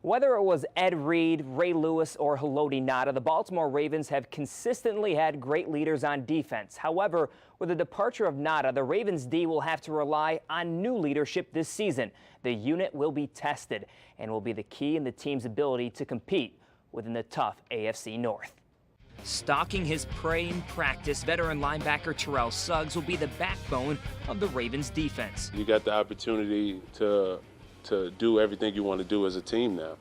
Whether it was Ed Reed, Ray Lewis, or Haloti Ngata, the Baltimore Ravens have consistently had great leaders on defense. However, with the departure of Ngata, the Ravens D will have to rely on new leadership this season. The unit will be tested and will be the key in the team's ability to compete within the tough AFC North. Stalking his prey in practice, veteran linebacker Terrell Suggs will be the backbone of the Ravens defense. You got the opportunity to do everything you want to do as a team now.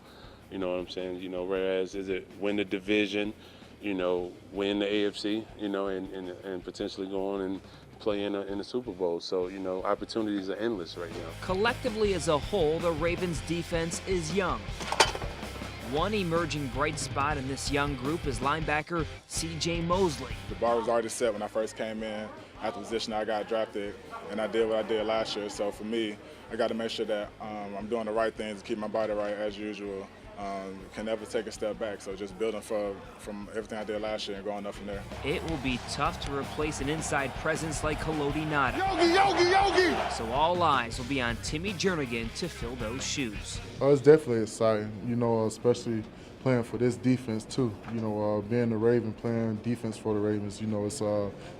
You know what I'm saying? Whereas is it win the division, win the AFC, and potentially go on and play in the Super Bowl. So, opportunities are endless right now. Collectively as a whole, the Ravens defense is young. One emerging bright spot in this young group is linebacker C.J. Mosley. The bar was already set when I first came in at the position I got drafted, and I did what I did last year. So for me, I got to make sure that I'm doing the right things to keep my body right as usual. Can never take a step back, so just building from everything I did last year and going up from there. It will be tough to replace an inside presence like Haloti Ngata. Yogi! So all eyes will be on Timmy Jernigan to fill those shoes. It's definitely exciting, especially playing for this defense too. Being a Raven, playing defense for the Ravens,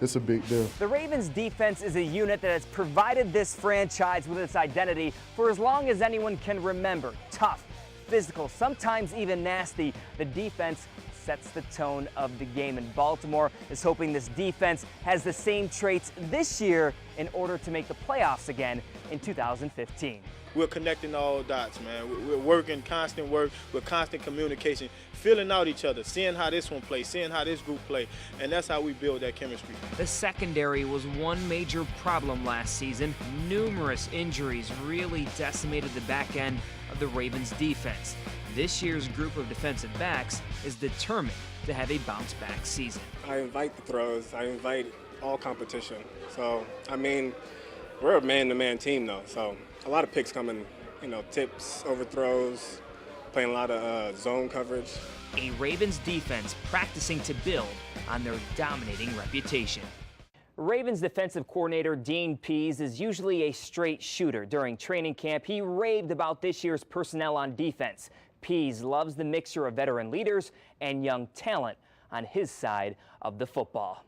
it's a big deal. The Ravens defense is a unit that has provided this franchise with its identity for as long as anyone can remember. Tough, physical, sometimes even nasty, the defense sets the tone of the game, and Baltimore is hoping this defense has the same traits this year in order to make the playoffs again in 2015. We're connecting all dots, man. We're working, constant work, with constant communication, filling out each other, seeing how this one plays, seeing how this group play, and that's how we build that chemistry. The secondary was one major problem last season. Numerous injuries really decimated the back end of the Ravens defense. This year's group of defensive backs is determined to have a bounce-back season. I invite the throws. I invite all competition. So, we're a man-to-man team, though. So, a lot of picks coming, tips, overthrows, playing a lot of zone coverage. A Ravens defense practicing to build on their dominating reputation. Ravens defensive coordinator Dean Pease is usually a straight shooter. During training camp, he raved about this year's personnel on defense. Pease loves the mixture of veteran leaders and young talent on his side of the football.